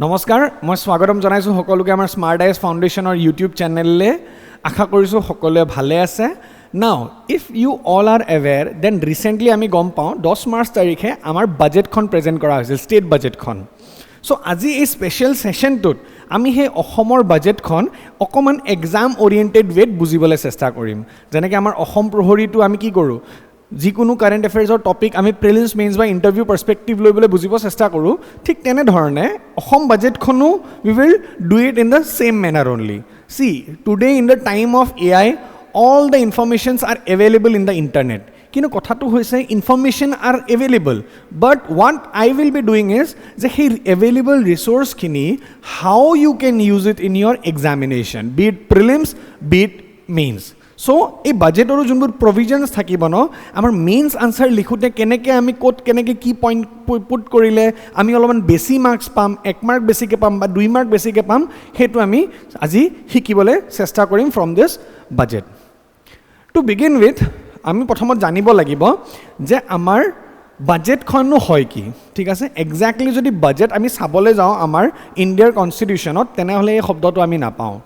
নমস্কাৰ মই স্বাগতম জনাইছো সকলোকে আমাৰ স্মাৰ্ট আইজ ফাউণ্ডেশ্যনৰ ইউটিউব চেনেললে আশা কৰিছো সকলোৱে ভালে আছে now if you all are aware then recently আমি গম পাওঁ 10 মাৰ্চ তাৰিখে আমাৰ বাজেটখন প্ৰেজেন্ট কৰা হৈছিল ষ্টেট বাজেটখন সো আজি এই স্পেশাল সেশনটোত আমি হে অসমৰ বাজেটখন অকমান এক্সাম ওৰিয়েন্টেড ৱেত বুজিবলৈ চেষ্টা কৰিম যেনেকৈ আমাৰ অসম প্ৰহৰীটো আমি কি কৰো যিকোনো কাৰেণ্ট এফেয়াৰ্সৰ টপিক আমি প্ৰিলিমছ মেইনছ বা ইন্টাৰভিউ পাৰ্সপেক্টিভ লৈ বলে বুজিব চেষ্টা কৰো ঠিক তেনে ধৰণে Assam বাজেটখনো we will do it in the same manner only see today in the time of AI all the informations are available in the internet কিন্তু কথাটো হৈছে information are available but what I will be doing is যে সেই available resource খিনি how you can use it in your examination be it prelims be it mains So, এই বাজেটৰ যোনবোৰ প্ৰভিজনছ থাকিব ন আমাৰ মেইনছ আনসাৰ লিখোতে কেনেকৈ আমি কোড কেনেকৈ কি পইণ্ট পুট কৰিলে আমি অলপমান বেছি মাৰ্কছ পাম 1 মাৰ্ক বেছিকৈ পাম বা 2 মাৰ্ক বেছিকৈ পাম হেতু আমি আজি শিকিবলৈ চেষ্টা কৰিম from this budget to begin with আমি প্ৰথমত জানিব লাগিব যে আমাৰ বাজেটখনো হয় কি ঠিক আছে এক্স্যাক্টলি যদি বাজেট আমি চাবলৈ যাওঁ আমাৰ ইণ্ডিয়াৰ কনষ্টিটিউচনত তেনেহলে এই শব্দটো আমি নাপাওঁ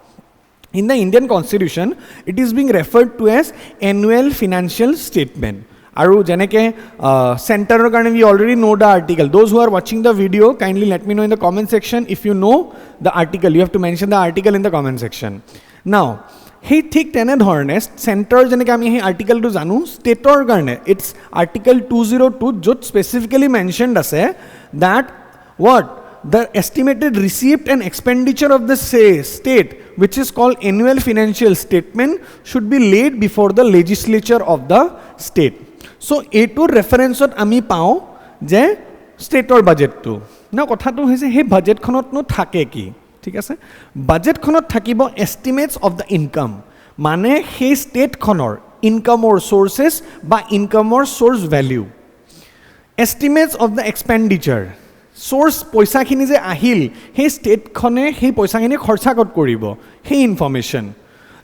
In the Indian Constitution, it is being referred to as annual financial statement. Aru janeke center karone we already know the article. Those who are watching the video, kindly let me know in the comment section if you know the article. You have to mention the article in the comment section. Now, hey thik tene dhorone center janeke ami hey article to janu state or karone it's article 202 jot specifically mentioned ase that what the estimated receipt and expenditure of the state which is called annual financial statement should be laid before the legislature of the state so eto reference ot ami pao je state or budget to na kotha to hoise he budget khonot no thake ki thik ase budget khonot thakibo estimates of the income mane he state khonor income or sources ba income or source value estimates of the expenditure source পয়সা খিনি যে আহিল হে state খনে হে পয়সা খিনি খৰচা কত কৰিব হে information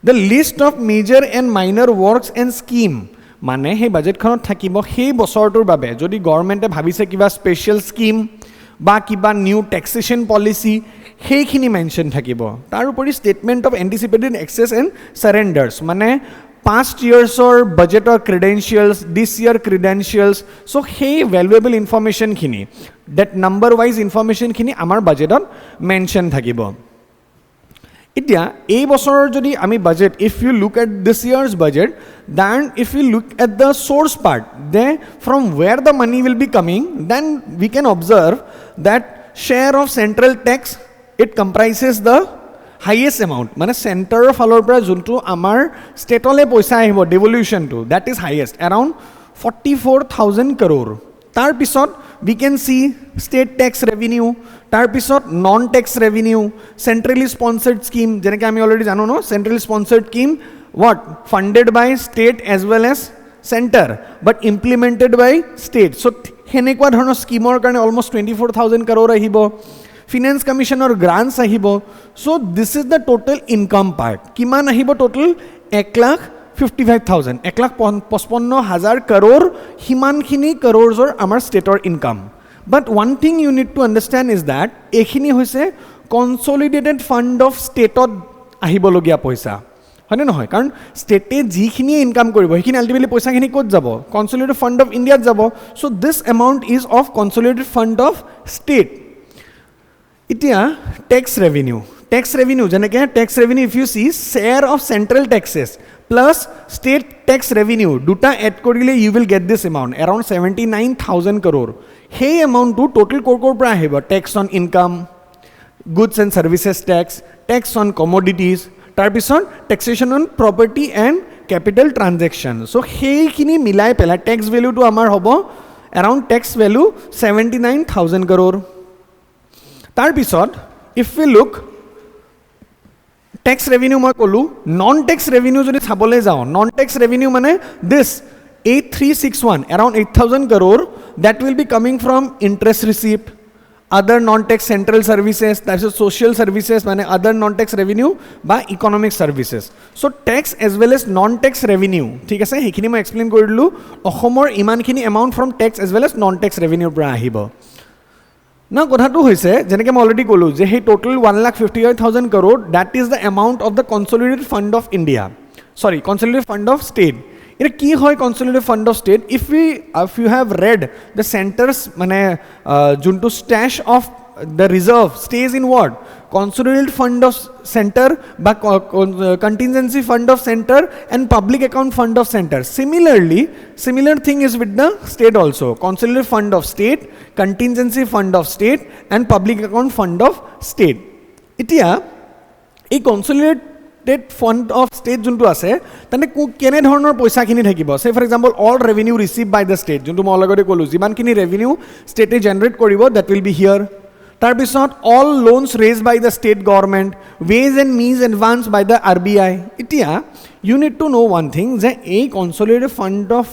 the list of major and minor works and scheme মানে হে বাজেট খনত থাকিব হে বছৰটোৰ বাবে যদি গৱৰ্ণমেণ্টে ভাবিছে কিবা স্পেশাল স্কিম বা কিবা নিউ ট্যাক্সেশন পলিসি হে খিনি মেনশন থাকিব তাৰ উপৰি স্টেটমেন্ট অফ এন্টিসিপেটেড এক্সেস এন্ড সাৰেন্ডাৰ্স মানে past years or budget or credentials this year credentials so hey valuable information khini that number wise information khini amar budget on mention thakibo itia ei bosoror jodi ami budget if you look at this year's budget then if you look at the source part then from where the money will be coming then we can observe that share of central tax it comprises the highest amount মানে center falor pra juntu amar state ole paisa ahibo devolution to that is highest around 44000 crore tar pisot we can see state tax revenue tar pisot non tax revenue centrally sponsored scheme jeneke ami already jano no centrally sponsored scheme what funded by state as well as center but implemented by state so henekwa dhoroner scheme or karone almost 24000 crore ahibo finance commission or grants ahibo so this is the total income part kiman ahibo total 1,55,000 1,55,000 crore himan khini crores or amar state or income but one thing you need to understand is that ekhini hoise consolidated fund of state ot ahibo logia paisa হয়নে নহয় কাৰণ ষ্টেটে যিখিনি income কৰিব সেইখিনি ultimately পইচাখিনি ক'ত যাব consolidated fund of ইণ্ডিয়াত যাব so this amount is of consolidated fund of state itia tax revenue janeke tax revenue if you see share of central taxes plus state tax revenue duta add korile you will get this amount around 79000 crore hey amount to total kor pra ahibo tax on income goods and services tax on commodities tar pisot taxation on property and capital transaction so hey kini milai pela tax value to amar hobo around tax value 79000 crore tar pisot if we look tax revenue moi kolu non tax revenue jodi sabole jao non tax revenue mane this 8361 around 8000 crore that will be coming from interest receipt other non tax central services that is social services mane other non tax revenue ba economic services so tax as well as non tax revenue thik ase hekhini moi explain korilu ohomor iman khini amount from tax as well as non tax revenue pra ahibo Now কথাটো হৈছে যেনেকৈ মই already ক'লোঁ যে সেই total 1,55,000 crore that is the amount of the Consolidated Fund of India. Sorry, Consolidated Fund of State. এটা কি হয় Consolidated Fund of State? If you have read the centers মানে যোনটো stash of the reserve stays in what? Consolidated Fund of Center বা Contingency Fund of Center and Public Account Fund of Center. Similarly, similar thing is with the state also. Consolidated Fund of State, Contingency Fund of State and Public Account Fund of State. এতিয়া এই Consolidated Fund of State যোনটো আছে তানে কেনে ধৰণৰ পইচাখিনি থাকিব say for example all revenue received by the state যোনটো মই অলৰেডি ক'লোঁ যিমানখিনি revenue state generate কৰিব that will be here. তাৰপিছত all loans raised by the state government, ways and means advanced by the RBI. এতিয়া you need to know one thing যে এই Consolidated Fund of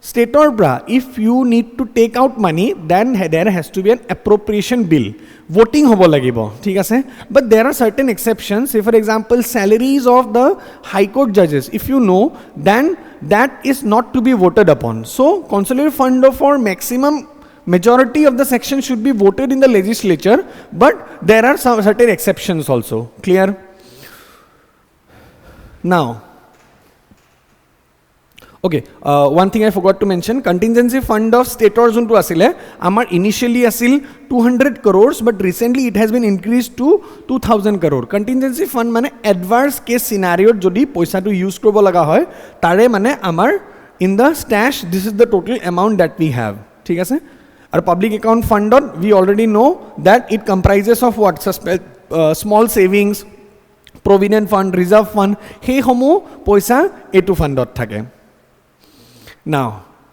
Stateৰ পৰা if you need to take out money then there has to be an appropriation bill. Voting হ'ব লাগিব ঠিক আছে but there are certain exceptions. Say for example salaries of the high court judges if you know then that is not to be voted upon. So Consolidated Fund for maximum majority of the section should be voted in the legislature but there are some certain exceptions also. Clear? Now okay, one thing I forgot to mention, contingency fund of state or juntu asile amar initially asil 200 crores but recently it has been increased to 2000 crore. Contingency fund mane adverse case scenario jodi paisa to use koribo laga hoy tare mane amar in the stash this is the total amount that we have. Thik ase? Our public account fund we already know that it comprises of what? Small savings, provident fund, reserve fund, hey homo poisa etu fund thake. Now,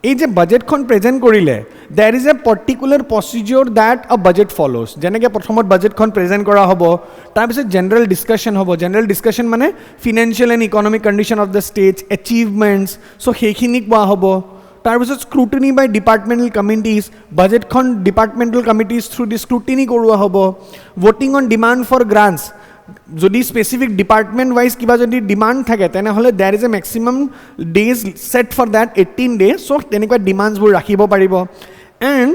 এই যে বাজেটখন present কৰিলে there is a particular procedure that a budget follows. যেনেকৈ প্ৰথমত বাজেটখন present কৰা হ'ব তাৰপিছত general discussion হ'ব. General discussion মানে financial and economic condition of the state achievements so' সেইখিনি কোৱা হ'ব. তাৰপিছত স্ক্ৰুটিনি বাই ডিপাৰ্টমেণ্টেল কমিটিজ বাজেটখন departmental committees through the scrutiny কৰোৱা হ'ব. Voting on demand for grants যদি স্পেচিফিক ডিপাৰ্টমেণ্ট ৱাইজ কিবা যদি ডিমাণ্ড থাকে তেনেহ'লে there is a maximum days set for that 18 days so' তেনেকুৱা ডিমাণ্ডছবোৰ ৰাখিব পাৰিব. And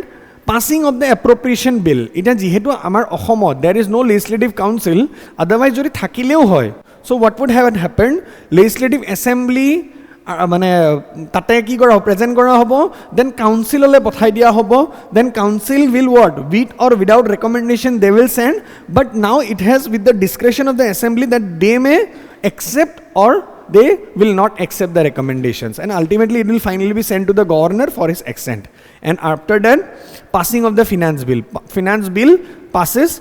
passing of the appropriation বিল এতিয়া যিহেতু আমাৰ অসমত there is no' legislative council otherwise যদি থাকিলেও হয় so' what would have happen legislative assembly মানে তাতে কি কৰা হ'ব প্ৰেজেণ্ট কৰা হ'ব দেন কাউন্সিললৈ পঠাই দিয়া হ'ব then council will what with or without recommendation they will send but now it has with the discretion of the assembly that they may accept or they will not accept the recommendations and ultimately it will finally be sent to the governor for his assent. And after that passing of the finance bill passes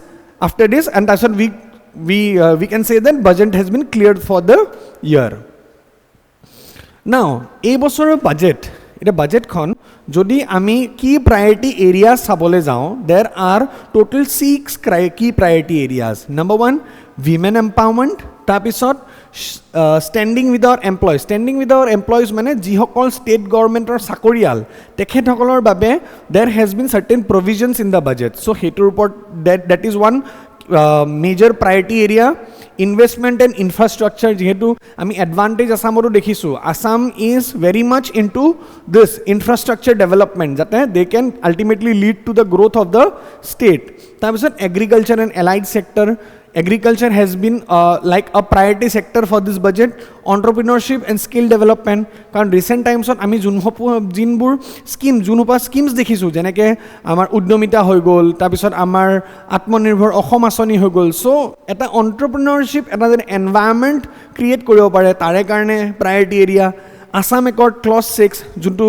after this and that's what we can say that budget has been cleared for the year. Now এই বছৰৰ budget এটা বাজেটখন যদি আমি কি priority areas চাবলৈ যাওঁ there are total 6 key priority areas. Number 1 women empowerment, তাৰপিছত standing with our employees মানে যিসকল ষ্টেট গভৰ্ণমেণ্টৰ চাকৰিয়াল তেখেতসকলৰ বাবে there has been certain provisions in the budget so সেইটোৰ ওপৰত that is one major priority area. Investment and infrastructure যিহেতু আমি এডভান্টেজ আসামতো দেখিছোঁ Assam is very much into this infrastructure development যাতে they can ultimately lead to the growth of the state. তাৰপিছত agriculture and allied sector agriculture has been like a priority sector for this budget. Entrepreneurship and skill development কাৰণ recent times আমি যোনবোৰ schemes দেখিছোঁ যেনেকৈ আমাৰ উদ্যমিতা হৈ গ'ল তাৰপিছত আমাৰ আত্মনিৰ্ভৰ অসম আঁচনি হৈ গ'ল চ' এটা entrepreneurship এটা যেন এনভাইৰনমেণ্ট ক্ৰিয়েট কৰিব পাৰে তাৰে কাৰণে priority area. Assam accord clause 6 যোনটো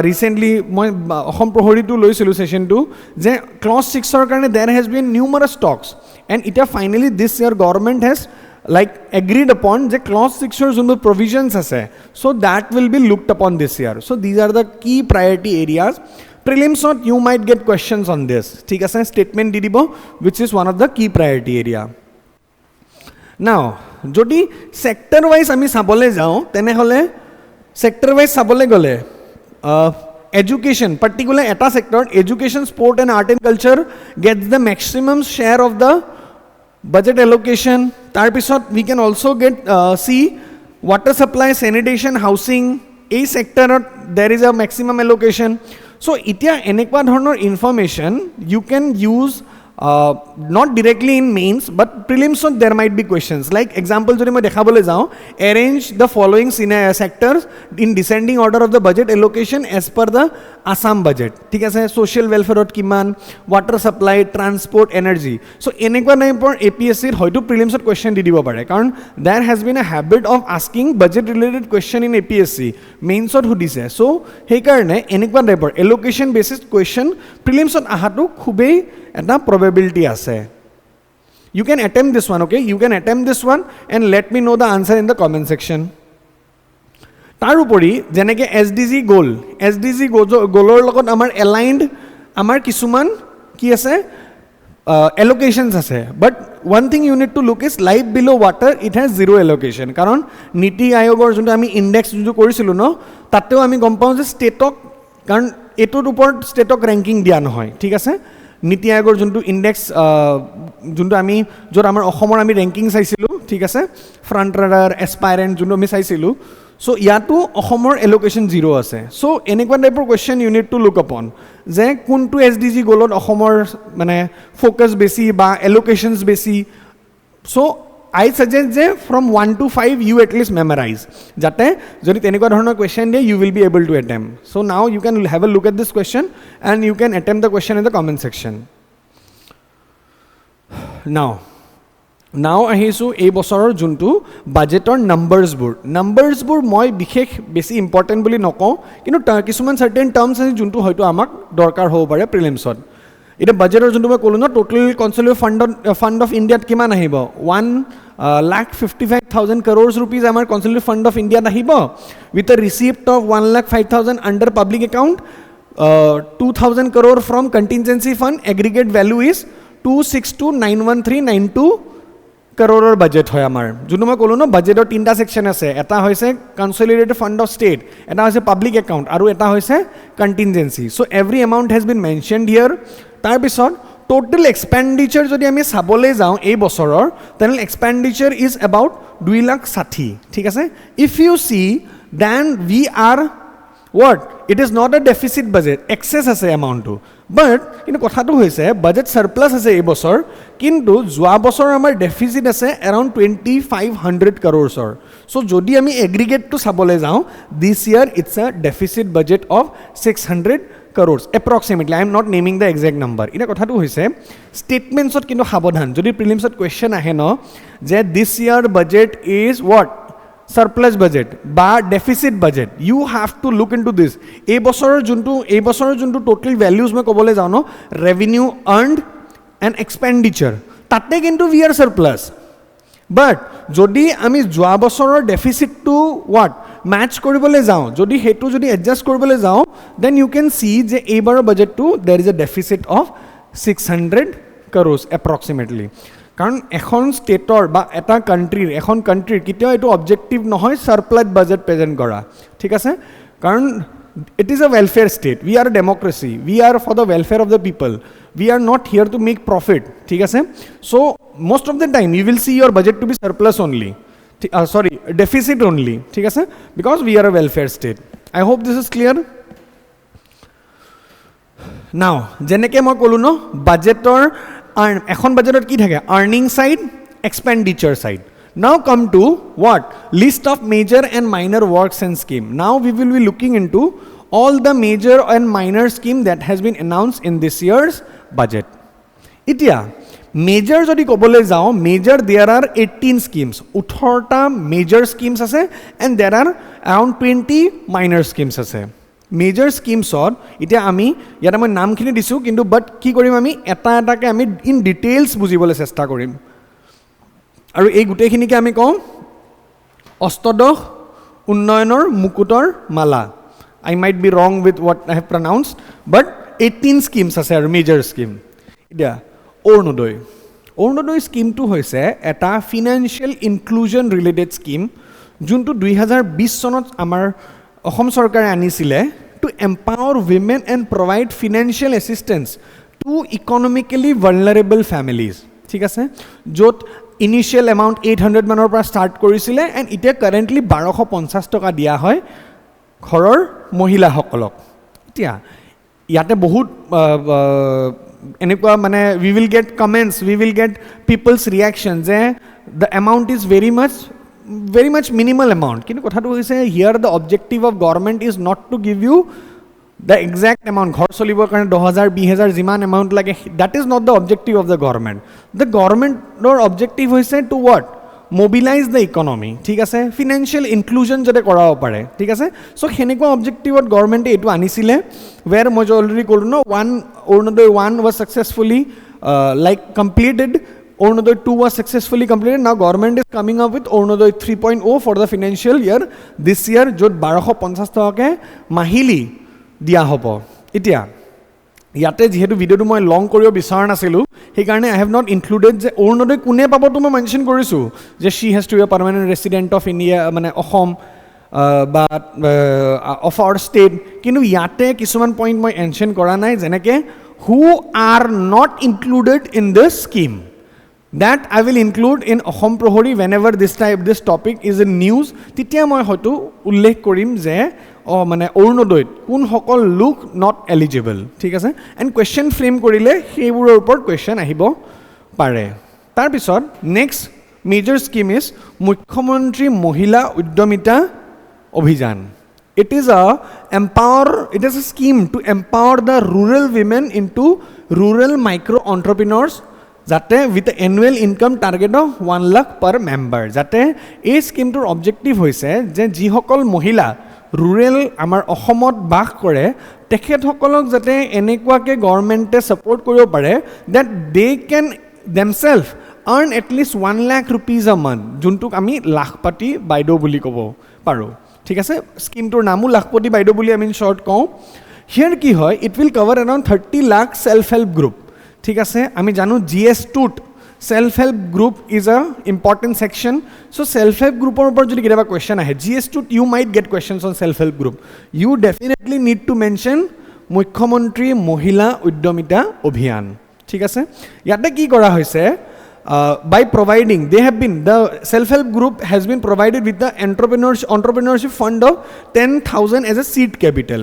ৰিচেণ্টলি মই অসম প্ৰহৰীটো লৈছিলোঁ ছেশ্যনটো যে ক্লজ 6ৰ কাৰণে there has been numerous talks and এতিয়া finally this year government has like agreed upon যে ক্লজ 6ৰ যোনবোৰ প্ৰভিজনছ আছে so' that will be looked upon this year. So' these are the key priority areas. প্ৰিলিমছত you might get questions on this ঠিক আছে statement দি দিব which is one of the key priority area. Now যদি sector wise আমি চাবলৈ যাওঁ তেনেহ'লে sector wise sabole gole education particular eta sector education sport and art and culture gets the maximum share of the budget allocation. Tar pisot we can also get see water supply sanitation housing a sector there is a maximum allocation. So এতিয়া এনেকুৱা ধৰণৰ information you can use not directly in mains but prelims there might be questions like example jodi moi dekhabole jao arrange the following sectors in descending order of the budget allocation as per the Assam budget thik ase social welfare ot kiman water supply transport energy so enekwa naipor APSC hoyto prelims ot question di dibo pare karon there has been a habit of asking budget related question in APSC mains ot hudise so hei karone enekwa naipor allocation basis question prelims ot ahatu khubei eta probability ase you can attempt this one okay you can attempt this one and let me know the answer in the comment section tar upori jeneke SDG goalor logot amar aligned amar kisuman ki ase allocations ase but one thing you need to look is life below water it has zero allocation karon niti ayogor junto ami index junto korisilu no tateo ami gom pau je state ok karon etor upor state ok ranking dia nohoy thik ase নীতি আয়োগৰ যোনটো index যোনটো আমি য'ত আমাৰ অসমৰ আমি ranking চাইছিলোঁ ঠিক আছে ফ্ৰণ্ট ৰানাৰ এছপাইৰেণ্ট যোনটো আমি চাইছিলোঁ চ' ইয়াতো অসমৰ এলোকেশ্যন জিৰ' আছে চ' এনেকুৱা টাইপৰ question you need to look আপন যে কোনটো SDG গ'লত অসমৰ মানে ফ'কাছ বেছি বা এলোকেশ্যনছ বেছি চ' I suggest যে from 1 to 5 you at least memorize যাতে যদি তেনেকুৱা ধৰণৰ question দিয়ে you will be able to attempt so now you can have a look at this question and you can attempt the question in the comment section now আহিছো এই বছৰৰ যোনটো বাজেটৰ নাম্বাৰছবোৰ মই বিশেষ বেছি ইম্পৰ্টেণ্ট বুলি নকওঁ কিন্তু কিছুমান চাৰ্টেন টাৰ্মছ আছে যোনটো হয়তো আমাক দৰকাৰ হ'ব পাৰে প্ৰিলিমছত এটা বাজেটৰ যোনটো মই ক'লো ন টোটেল কনসলিডেটেড ফান্ড অফ ইণ্ডিয়াত কিমান আহিব 1,55,000 crores rupees আমাৰ কনসলিডেটেড ফান্ড অফ ইণ্ডিয়াত আহিব with a receipt of 1,05,000 under public account 2,000 crore from contingency fund aggregate value is 262,91392 crore budget হয় আমাৰ যোনটো মই ক'লো ন বাজেটৰ তিনটা সেকশন আছে এটা হৈছে কনসলিডেটেড ফান্ড অফ ষ্টেট এটা হৈছে পাব্লিক একাউণ্ট আৰু এটা হৈছে contingency so every amount has been mentioned here তাৰ পিছত টোটাল এক্সপেণ্ডিচাৰ যদি আমি চাবলৈ যাওঁ এই বছৰৰ তেনেহ'লে এক্সপেণ্ডিচাৰ ইজ এবাউট 2,60,000 ঠিক আছে if you see then we are what it is not a deficit budget excess ase amount to but কিন্তু কথাটো হৈছে budget surplus ase এই বছৰ কিন্তু যোৱা বছৰ আমাৰ deficit আছে around 2,500 crores or so যদি আমি aggregate to চাবলৈ যাওঁ this year it's a deficit budget of 600 crores approximately I am not naming the exact number ina কথাটো হৈছে statements ot কিন্তু সাবধান যদি prelims ot question ahe no যে this year budget is what surplus budget বা deficit budget you have to look into this এই বছৰৰ যোনটো total values মই ক'বলৈ যাওঁ ন revenue earned and expenditure তাতে কিন্তু we are surplus but যদি আমি যোৱা বছৰৰ deficit to what match কৰিবলৈ যাওঁ যদি হেতু যদি adjust কৰিবলৈ যাওঁ then you can see যে এইবাৰৰ budget to there is a deficit of 600 crores approximately কাৰণ এখন ষ্টেটৰ বা এটা কাণ্ট্ৰিৰ কেতিয়াও এইটো অবজেক্টিভ নহয় সাৰপ্লাস বাজেট প্ৰেজেন্ট কৰা ঠিক আছে কাৰণ it is a welfare state we are a democracy we are for the welfare of the people we are not here to make profit ঠিক আছে so most of the time you will see your budget to be surplus only deficit only ঠিক আছে because we are a welfare state I hope this is clear now যেনেকৈ মই ক'লো ন বাজেটৰ এখন বাজেটত কি থাকে earning side expenditure side now come to what list of major and minor works and scheme now we will be looking into all the major and minor scheme that has been announced in this year's budget itia major jodi kobole jao major there are 18 schemes 18ta major schemes ase and there are around 20 minor schemes ase major schemes or ইটা আমি ইয়াত মই নামখিনি দিছো কিন্তু বাট কি কৰিম আমি এটা এটাকে আমি ইন ডিটেইলস বুজিবলৈ চেষ্টা কৰিম আৰু এই গুটেখিনিকে আমি কওঁ অষ্টদশ উন্নয়নৰ মুকুটৰ মালা I might be wrong with what I have pronounced but 18 schemes আছে আৰু major scheme ইটা অৰুণোদয় স্কিমটো হৈছে এটা ফিনান্সিয়েল ইনক্লুজন ৰিলেটেড স্কিম যোনটো 2020 চনত আমাৰ অসম চৰকাৰে আনিছিলে to empower women and provide financial assistance to economically vulnerable families ঠিক আছে য'ত initial amount 800 মানৰ পৰা start কৰিছিলে and এতিয়া currently 1250 টকা দিয়া হয় ঘৰৰ মহিলাসকলক এতিয়া ইয়াতে বহুত এনেকুৱা মানে we will get comments, we will get people's reaction যে the amount is very much minimal amount. কিন্তু কথাটো হৈছে here the objective of government is not to give you the exact amount. ঘৰ চলিবৰ কাৰণে 10,000 20,000 যিমান amount লাগে, that is not the objective of the government. The governmentৰ objective হৈছে to what? Mobilize the economy. ঠিক আছে, financial inclusion যাতে কৰাব পাৰে, ঠিক আছে. So সেনেকুৱা objectiveত governmente এইটো আনিছিলে, where মই already ক'লো ন, Orunodoi 1 was successfully like completed. Orunodoi 2 was successfully completed. Now government is coming up with Orunodoi 3.0 for the financial year this year, য'ত 1250 টকাকে মাহিলী দিয়া হ'ব. এতিয়া ইয়াতে যেহেতু ভিডিঅ'টো মই লং কৰিব বিচৰা নাছিলোঁ, সেইকাৰণে আই হেভ নট ইনক্লুডেড যে অৰুণোদয় কোনে পাবতো মই মেনশ্যন কৰিছোঁ যে she has to be a permanent resident of India, মানে অসম বা অফ আৱাৰ ষ্টেট. কিন্তু ইয়াতে কিছুমান পইণ্ট মই মেনশ্যন কৰা নাই, যেনেকৈ who are not included in this scheme. That I will include in Ahom Prohori whenever this topic is in news. তেতিয়া মই হয়তো উল্লেখ কৰিম যে মানে অৰুণোদয়ত কোন সকল লোক নট এলিজিবল, ঠিক আছে. এণ্ড কুৱেশ্যন ফ্ৰেম কৰিলে সেইবোৰৰ ওপৰত কুৱেশ্যন আহিব পাৰে. তাৰপিছত নেক্সট মেজৰ স্কিম ইজ মুখ্যমন্ত্ৰী মহিলা উদ্যমিতা অভিযান. It is a scheme to empower the rural women into rural micro entrepreneurs, যাতে with annual income target of 1 lakh per member. যাতে এই স্কিমটোৰ অবজেক্টিভ হৈছে যে যিসকল মহিলা ৰুৰেল আমাৰ অসমত বাস কৰে তেখেতসকলক যাতে এনেকুৱাকৈ গভৰ্ণমেণ্টে ছাপোৰ্ট কৰিব পাৰে that they can themselves earn at least 1 lakh rupees a month, যোনটোক আমি লাখপতি বাইদেউ বুলি ক'ব পাৰোঁ, ঠিক আছে. স্কিমটোৰ নামো লাখপতি বাইদেউ বুলি আমি শ্বৰ্ট কওঁ. হিয়াৰ কি হয়, it will cover around 30 lakh self help group, ঠিক আছে. আমি জানো GS2ত self help group is a important section. So' self help গ্ৰুপৰ ওপৰত যদি কেতিয়াবা কুৱেশ্যন আহে, GS2ত you might get questions on self help group, you definitely need to mention Mukhyamantri Mahila উদ্যমিতা অভিযান, ঠিক আছে. ইয়াতে কি কৰা হৈছে, by providing, the self-help group has been provided with the entrepreneurship fund of 10,000 as a seed capital.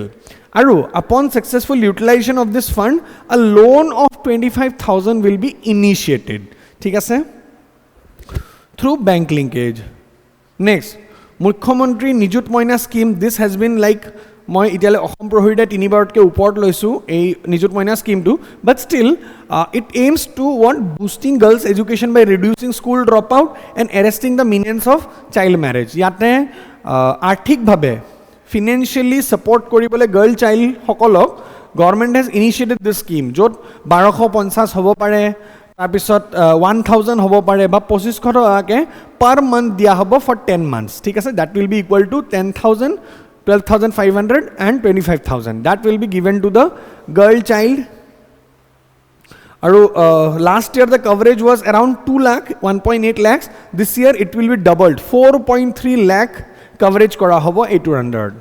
Aru, upon successful utilization of this fund, a loan of 25,000 will be initiated, ঠিক আছে, through bank linkage. Next, Mukhya Mantrir Nijut Moina scheme. This has been like মই এতিয়ালৈ অসম প্ৰহৰীতে 3বাৰতকৈ ওপৰত লৈছোঁ এই নিযুত মইনা স্কিমটো, but still it aims to what boosting girls education by reducing school drop out and arresting the menace of child marriage. ইয়াতে আৰ্থিকভাৱে financially support কৰিবলৈ girl চাইল্ডসকলক government has initiated this scheme, য'ত 1250 হ'ব পাৰে, তাৰপিছত 1000 হ'ব পাৰে বা 2500 টকাকৈ পাৰ মান্থ দিয়া হ'ব ফৰ 10 months, ঠিক আছে. That will be equal two 10,000, 12,500 and 25,000. That will be given to the girl child. Last year the coverage was around 2 lakh, 1.8 lakhs. This year it will be doubled, 4.3 lakh coverage kora hobo 800.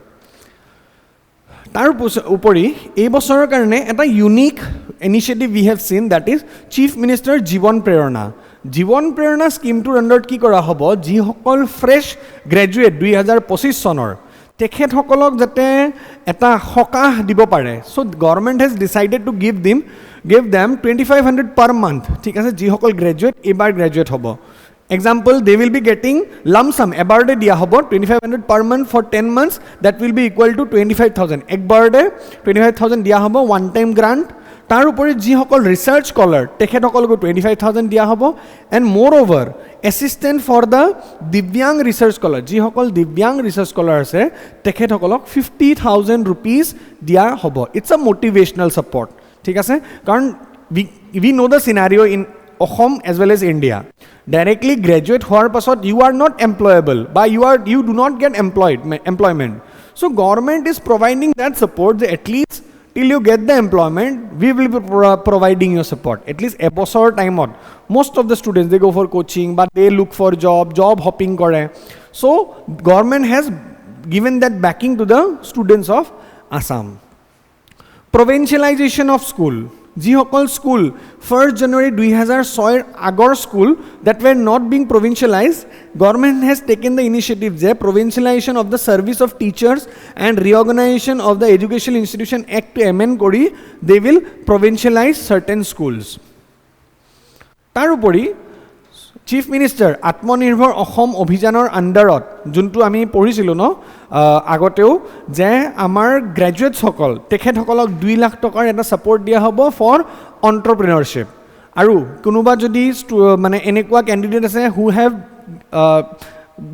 Tar upori ei bosorar karone eta unique initiative we have seen, that is Chief Minister Jivan Prerana scheme to under ki kora hobo ji hokol fresh graduate 2025 sonor তেখেতসকলক যাতে এটা সকাহ দিব পাৰে. So' government has decided to give them 2500 per month, ঠিক আছে, যিসকল graduate এইবাৰ গ্ৰেজুৱেট হ'ব. Example, they will be getting lump sum, এবাৰতে দিয়া হ'ব 2500 per month for 10 months, that will be equal to 25,000. একবাৰতে 25,000 দিয়া হ'ব, ওৱান টাইম গ্ৰাণ্ট. তাৰ উপৰি যিসকল ৰিচাৰ্চ স্কলাৰ তেখেতসকলকো 25,000 দিয়া হ'ব. এণ্ড মোৰ অভাৰ এছিষ্টেণ্ট ফৰ দ্য দিব্যাংগ ৰিচাৰ্চ স্কলাৰ, যিসকল দিব্যাংগ ৰিচাৰ্চ স্কলাৰ আছে তেখেতসকলক 50,000 rupees দিয়া হ'ব. ইটছ আ মটিভেশ্যনেল ছাপৰ্ট, ঠিক আছে. কাৰণ we know' the scenario' in Assam as well as India. Directly graduate হোৱাৰ পাছত ইউ আৰ নট এমপ্লয়েবল বা you do not get employment. So' government is providing that support যে at least till you get the employment, we will be providing you support. At least a bosor time on. Most of the students, they go for coaching, but they look for job hopping kore. So, government has given that backing to the students of Assam. Provincialization of school. যিসকল school 1st January 2006 আগৰ school that were not being provincialized, government has taken the initiative যে provincialization of the service of teachers and reorganization of the educational institution act to amend কৰি they will provincialize certain schools. তাৰ উপৰি chief minister আত্মনিৰ্ভৰ অসম অভিযানৰ আণ্ডাৰত যোনটো আমি পঢ়িছিলোঁ আগতেও যে আমাৰ গ্ৰেজুৱেটছসকল তেখেতসকলক 2 লাখ টকাৰ এটা ছাপৰ্ট দিয়া হ'ব ফৰ এণ্টাৰপ্ৰিনাৰশ্বিপ আৰু কোনোবা যদি মানে এনেকুৱা কেণ্ডিডেট আছে হু have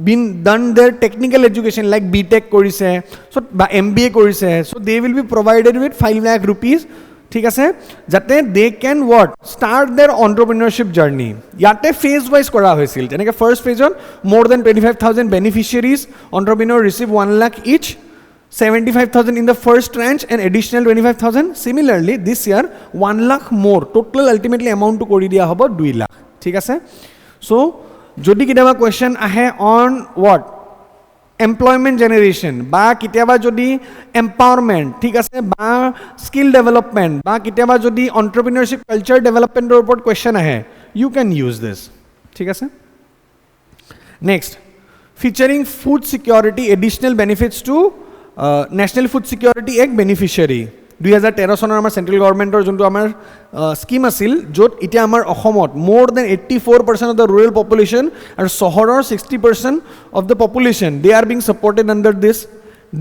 been done their technical education like BTech কৰিছে so বা MBA কৰিছে so they will be provided with 5 lakh rupees ঠিক আছে যাতে they can what start their entrepreneurship journey ইয়াতে phase wise কৰা হৈছিল যেনেকৈ first phase on more than 25,000 beneficiaries entrepreneur receive 1 lakh each 75,000 in the first tranche and additional 25,000 similarly this year 1 lakh more total ultimately amount to কৰি দিয়া হ'ব 2 lakh ঠিক আছে so যদি কিবা question আহে on what employment generation বা কিতিয়াবা যদি empowerment ঠিক আছে বা skill development বা কিতিয়াবা যদি entrepreneurship culture development ৰ ওপৰত question আহে you can use this ঠিক আছে next featuring food security additional benefits to national food security act beneficiary 2013 চনৰ আমাৰ সেন্ট্ৰেল গভৰ্ণমেণ্টৰ যোনটো আমাৰ স্কিম আছিল য'ত এতিয়া আমাৰ অসমত more than 84% of the rural population আৰু চহৰৰ 60% of the population they are being supported under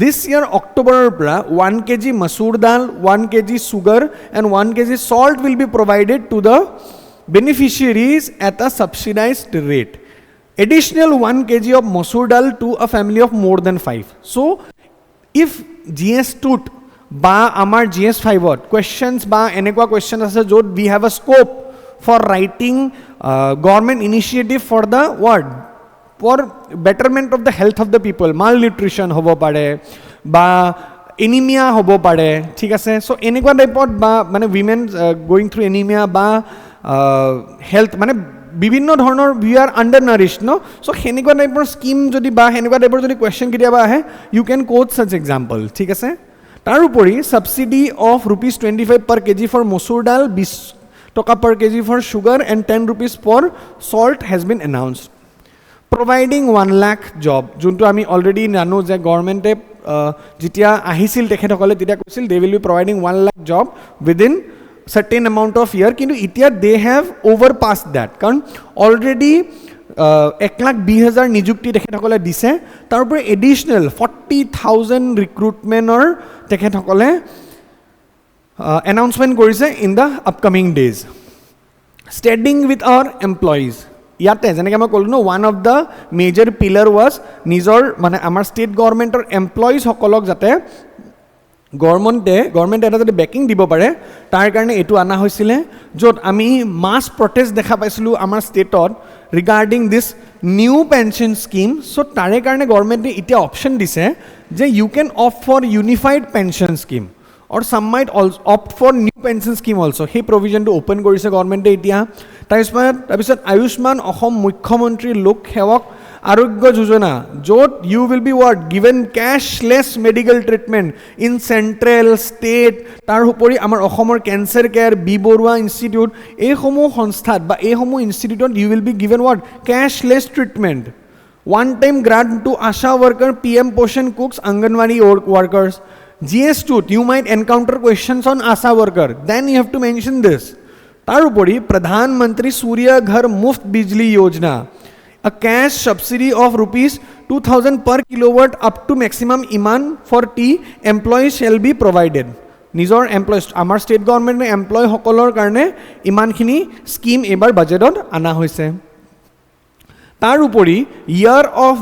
this year অক্টোবৰৰ পৰা 1 kg masoor dal 1 kg sugar and 1 kg salt will be provided to the beneficiaries at a subsidized rate additional 1 kg of masoor dal to a family of more than 5 so if GS2 বা আমাৰ GS5 questions বা এনেকুৱা questions আছে য'ত we have a scope for writing government initiative for the what for betterment of the health of the people malnutrition হ'ব পাৰে বা anemia হ'ব পাৰে ঠিক আছে so এনেকুৱা টাইপত বা মানে women going through anemia বা health মানে বিভিন্ন ধৰণৰ we are undernourished no so সেনেকুৱা টাইপৰ স্কিম যদি বা সেনেকুৱা টাইপৰ যদি question কেতিয়াবা আহে you can quote such example ঠিক আছে তাৰ উপৰি subsidy of rupees 25 per kg for masoor dal 20 টকা per kg for sugar and 10 rupees for salt has been announced providing 1 lakh job যোনটো আমি already জানো যে গভৰ্ণমেণ্টে যেতিয়া আহিছিল তেখেতসকলে তেতিয়া কৈছিল they will be providing 1 lakh job within certain amount of year কিন্তু এতিয়া they have overpassed that কাৰণ already 1,20,000 নিযুক্তি তেখেতসকলে দিছে তাৰ উপৰি এডিশনাল 40,000 ৰিক্ৰুটমেণ্টৰ তেখেতসকলে announcement কৰিছে in the upcoming days standing with our employees ইয়াতে যেনেকৈ মই ক'লো one of the major pillar was নিজৰ মানে আমাৰ ষ্টেট গভৰ্ণমেণ্টৰ এমপ্লয়িজ সকলক যাতে গভৰ্ণমেণ্টে এটা যদি বেকিং দিব পাৰে তাৰ কাৰণে এইটো আনা হৈছিলে য'ত আমি মাছ প্ৰটেষ্ট দেখা পাইছিলোঁ আমাৰ ষ্টেটত regarding this new pension scheme so' তাৰে কাৰণে গভৰ্ণমেণ্টে এতিয়া অপশ্যন দিছে যে you can opt for unified pension scheme or some might also opt for new pension scheme also সেই প্ৰভিজনটো ওপেন কৰিছে গভৰ্ণমেণ্টে এতিয়া তাৰপিছত আয়ুষ্মান অসম মুখ্যমন্ত্ৰী লোক সেৱক আৰোগ্য যোজনা য'ত you will be what given cashless medical treatment in central state তাৰ উপৰি আমাৰ অসমৰ cancer care B Borooah institute এইসমূহ সংস্থাত বা এইসমূহ ইনষ্টিটিউটত you will be given what cashless treatment one time grant to asha worker PM poshan cooks anganwadi workers GS2 you might encounter questions on ASHA worker then you have to mention this tar upori pradhan mantri surya ghar muft bijli yojana a cash subsidy of rupees 2000 per kilowatt up to maximum iman for tea employees shall be provided nijor employees amar state government employee hokolor karone iman khini scheme ebar budgetot ana hoise tar upori year of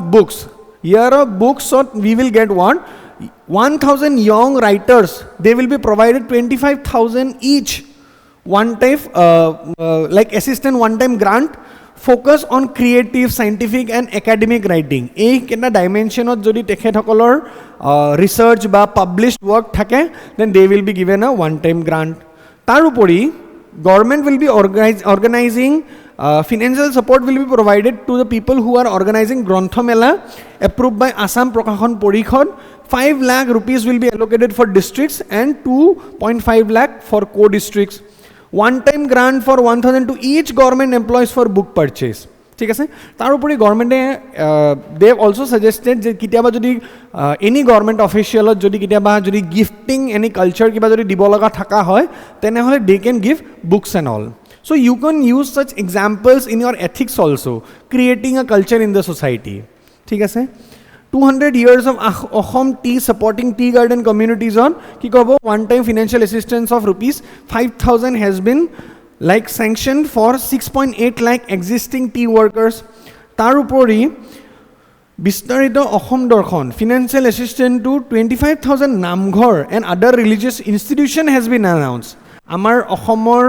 books so we will get one 1,000 young writers they will be provided 25,000 each one time like assistant one time grant focus on creative scientific and academic writing ei kena dimension ot jodi tekhethokolor research ba published work thake then they will be given a one time grant tar upori government will be organizing financial support will be provided to the people who are organizing Grantha Mela approved by Assam Prakashon Porikhod 5 lakh rupees will be allocated for districts and 2.5 lakh for co-districts one-time grant for 1,000 to each government employees for book purchase. ঠিক আছে তাৰ উপৰি গভৰ্ণমেণ্টে দে also সাজেষ্টেড যে কিতিয়াবা যদি any government অফিচিয়েলত যদি কিতিয়াবা যদি gifting any culture কিবা যদি দিব লগা থাকা হয় তেনেহ'লে they can give books and all so you can use such examples in your ethics also creating a culture in the society ঠিক আছে 200 years of Assam tea supporting tea garden communities on ki kobo one time financial assistance of rupees 5,000 has been like sanctioned for 6.8 lakh existing tea workers tar upori bistarito Assam dorkhon financial assistance to 25,000 namghor and other religious institution has been announced amar Assamor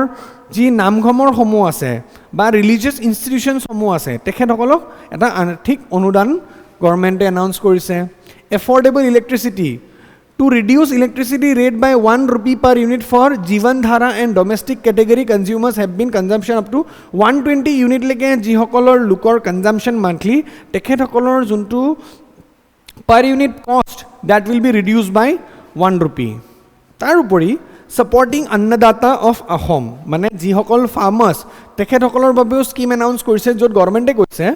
ji namghomor homo ase ba religious institutions homo ase tekhethokolok eta thik onudan government announce korise affordable electricity to reduce electricity rate by 1 rupee per unit for Jivan Dhara and domestic category consumers have been consumption up to 120 unit leke jihokolor lukor consumption monthly tekhethokolor juntu per unit cost that will be reduced by 1 rupee tar upori supporting annadata of Assam mane jihokol farmers tekhethokolor babeo scheme announce korise jot government e koise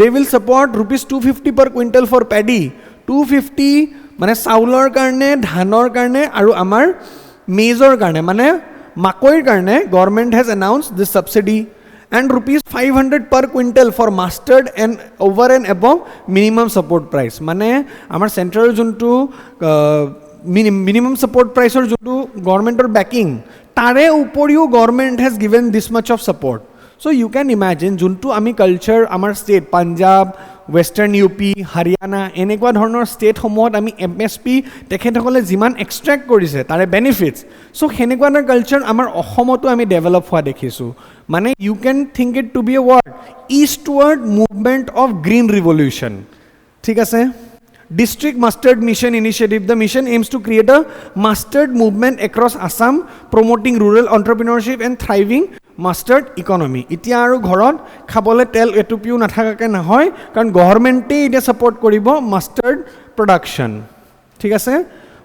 they will support rupees 250 per quintal for paddy 250 মানে চাউলৰ কাৰণে ধানৰ কাৰণে আৰু আমাৰ major কাৰণে মানে মাকৈৰ কাৰণে government has announced this subsidy and rupees 500 per quintal for mustard and over and above minimum support price মানে আমাৰ চেন্ট্ৰেল যোনটো minimum support price or যোনটো গভৰ্ণমেণ্টৰ backing তাৰে উপৰিও government has given this much of support so you can imagine যোনটো আমি culture আমাৰ state Punjab Western UP, Haryana, এনেকুৱা ধৰণৰ ষ্টেট সমূহত আমি MSP তেখেতসকলে যিমান এক্সট্ৰেক্ট কৰিছে তাৰে বেনিফিটছ সো হেনেকুৱা এটা কালচাৰ আমাৰ অসমতো আমি ডেভেলপ হোৱা দেখিছোঁ মানে you can think it to be a ward eastward movement of green revolution ঠিক আছে District Mustard Mission Initiative. The mission aims to create a mustard movement across Assam, promoting rural entrepreneurship and thriving mustard economy. Itia aru ghoron khabole tel etupiu nathakake nahoy karon government e ite support koribo mustard production. Thik ase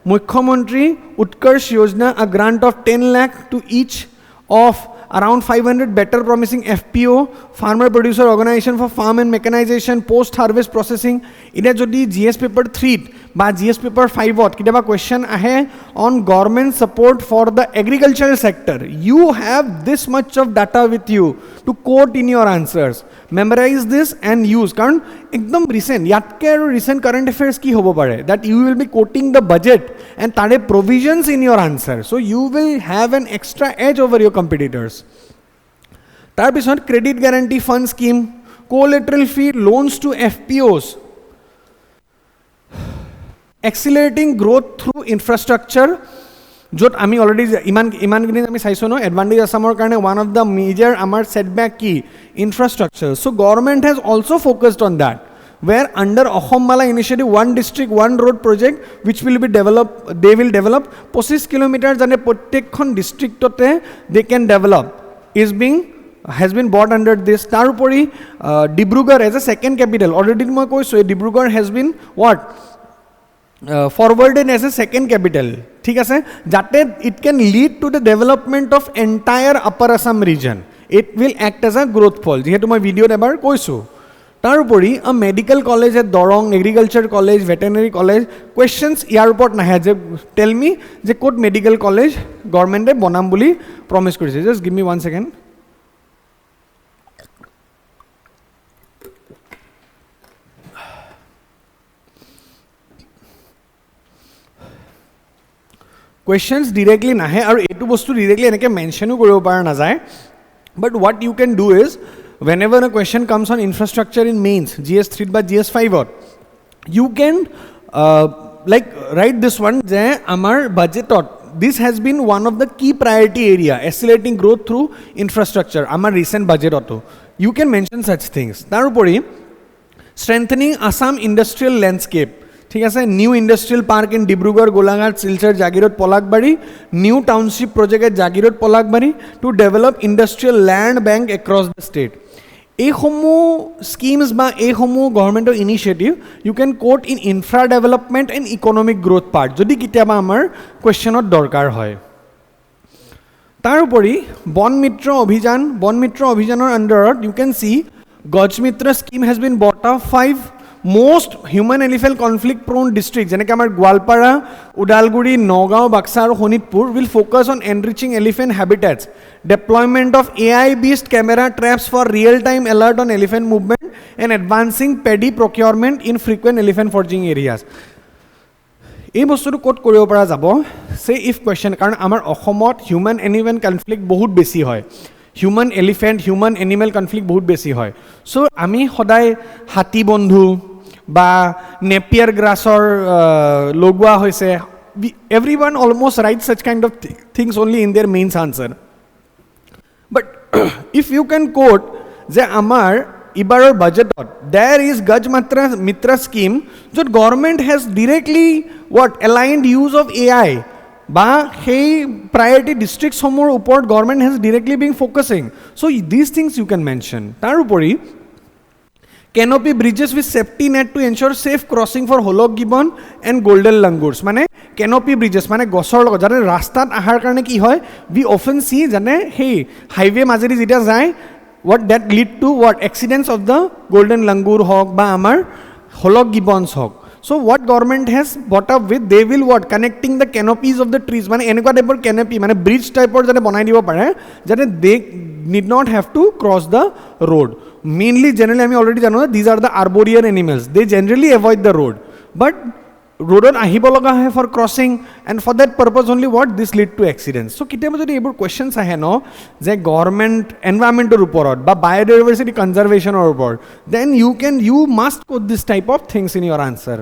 Mukhya Mantrir Utkarsh Yojana a grant of 10 lakh to each of around 500 better promising FPO farmer producer organization for farm and mechanization post harvest processing ida jodi GS paper 3 ba GS paper 5 ot kitaba question ahe on government support for the agricultural sector you have this much of data with you to quote in your answers memorize this and use karon ekdom recent yatke recent current affairs ki hobo pare that you will be quoting the budget and tare provisions in your answer so you will have an extra edge over your competitors tar pisot credit guarantee fund scheme collateral free loans to FPOs accelerating growth through infrastructure jot ami already iman gini ami saiso no advantage asamor karone one of the major amar setback ki infrastructure so government has also focused on that where under Assam Mala initiative one district one road project which will be developed they will develop 25 kilometers jane prottekhon district ote they can develop is being has been brought under this tar upori Dibrugarh as a second capital already moi koiso Dibrugarh has been what forwarded as a second capital ঠিক আছে যাতে it can lead to the development of entire upper Assam region it will act as a growth pole যেহেতু মই ভিডিওত এবাৰ কৈছো তাৰ উপৰি a medical college at Dorong agriculture college veterinary college questions ইয়াৰ ওপৰত নাহে যে tell me যে কোট medical college গভৰ্ণমেণ্টে বনাম বুলি প্ৰমিস কৰিছে just give me 1 second questions directly nahe aru etu bostu directly enake mention koribo para na jay but what you can do is whenever a question comes on infrastructure in mains GS3 by GS5 you can like write this one je amar budget this has been one of the key priority area accelerating growth through infrastructure amar recent budget you can mention such things tar upori strengthening Assam industrial landscape ঠিক আছে new industrial park in Dibrugarh Golaghat Silchar Jagiroad Palasbari new township project at Jagiroad Palasbari to develop industrial land bank across the state এই সমূহ schemes বা এই সমূহ গভৰ্ণমেণ্টৰ initiative you can quote in infra development and economic growth part যদি কেতিয়াবা আমাৰ কুৱেশ্যনত দৰকাৰ হয় তাৰ উপৰি বন মিত্ৰ অভিযানৰ আণ্ডাৰত you can see Gaj Mitra scheme has been বট up 5 most human elephant conflict prone districts যেনেকৈ আমাৰ গোৱালপাৰা ওদালগুৰি নগাঁও বাক্সা আৰু Sonitpur will focus on enriching elephant habitats, deployment of AI based camera traps for real time alert on elephant movement and advancing paddy procurement in frequent elephant foraging areas. এই বস্তুটো ক'ত কৰিব পৰা যাব say if question কাৰণ আমাৰ অসমত human animal conflict বহুত বেছি হয় human elephant human animal conflict বহুত বেছি হয় চ' আমি সদায় হাতী বন্ধু বা নেপিয়াৰ গ্ৰাছৰ লগোৱা হৈছে everyone almost right such kind of things only in their mains answer but if you can quote যে আমাৰ ইবাৰৰ বাজেটত there is Gaj Mitra scheme য'ত government has directly aligned use of AI বা সেই priority districtsসমূহৰ ওপৰত government has directly being focusing so' this things you can mention তাৰ উপৰি canopy bridges with safety net to ensure safe crossing for hollow gibbon and golden langurs মানে canopy bridges মানে গছৰ লগত যাতে ৰাস্তাত আহাৰ কাৰণে কি হয় we often see জানে সেই হাইৱে মাজেদি যেতিয়া যায় what that lead to accidents of the golden langur hawk বা আমাৰ hollow gibbons hawk so what government has brought up with they will connecting the canopies of the trees মানে এনেকুৱা টাইপৰ canopy মানে bridge টাইপৰ যাতে বনাই দিব পাৰে যাতে they need not have to cross the road mainly generally আমি already জানো these are the arboreal animals they generally avoid the road but roadত আহিব লগা হয় for crossing and for that purpose only this lead to accidents so কেতিয়াবা যদি এইবোৰ questions আহে ন যে government environmental ওপৰত বা biodiversity conservationৰ ওপৰত then you must quote this type of things in your answer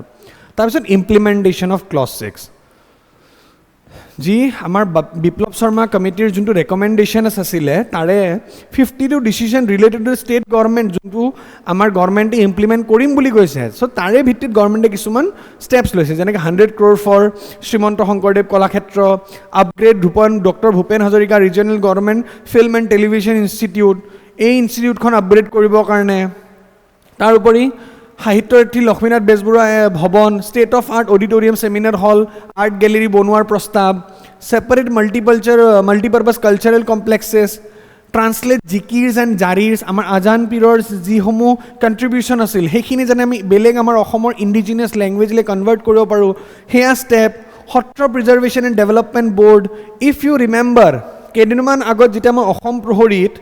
তাৰপিছত implementation of clause 6 যি আমাৰ বিপ্লৱ শৰ্মা কমিটিৰ যোনটো ৰেকমেণ্ডেশ্যনছ আছিলে তাৰে 52 decision related to state government যোনটো আমাৰ গভৰ্ণমেণ্টে ইমপ্লিমেণ্ট কৰিম বুলি কৈছে চ' তাৰে ভিত্তিত গভৰ্ণমেণ্টে কিছুমান ষ্টেপছ লৈছে যেনেকৈ 100 crore for Srimanta Sankardev Kalakshetra upgrade doctor Bhupen Hazarika regional government film and television institute এই ইনষ্টিটিউটখন আপগ্ৰেড কৰিবৰ কাৰণে তাৰোপৰি Sahityarathi Lakshminath Bezbaroa Bhawan state of art auditorium seminar hall art gallery বনোৱাৰ প্ৰস্তাৱ separate multipurpose cultural complexes translate zikirs and jaris আমাৰ আজান পীৰৰ যিসমূহ কণ্ট্ৰিবিউশ্যন আছিল সেইখিনি যেনে আমি বেলেগ আমাৰ অসমৰ ইণ্ডিজিনিয়াছ লেংগুৱেজলৈ কনভাৰ্ট কৰিব পাৰোঁ সেয়া step Satra preservation and development board if you remember কেইদিনমান আগত যেতিয়া মই অসম প্ৰহৰীত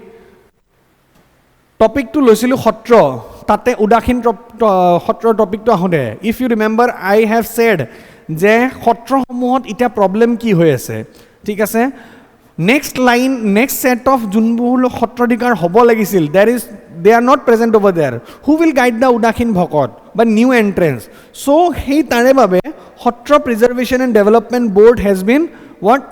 টপিকটো লৈছিলোঁ সত্ৰ তাতে উদাসীন সত্ৰৰ টপিকটো আহোঁতে if you remember I have said যে সত্ৰসমূহত এতিয়া প্ৰব্লেম কি হৈ আছে ঠিক আছে নেক্সট ছেট অফ যোনবোৰ সত্ৰাধিকাৰ হ'ব লাগিছিল they are not present over there who will guide the উদাসীন ভকত বা নিউ এণ্ট্ৰেঞ্চ চ' সেই তাৰে বাবে Satra preservation and development board has been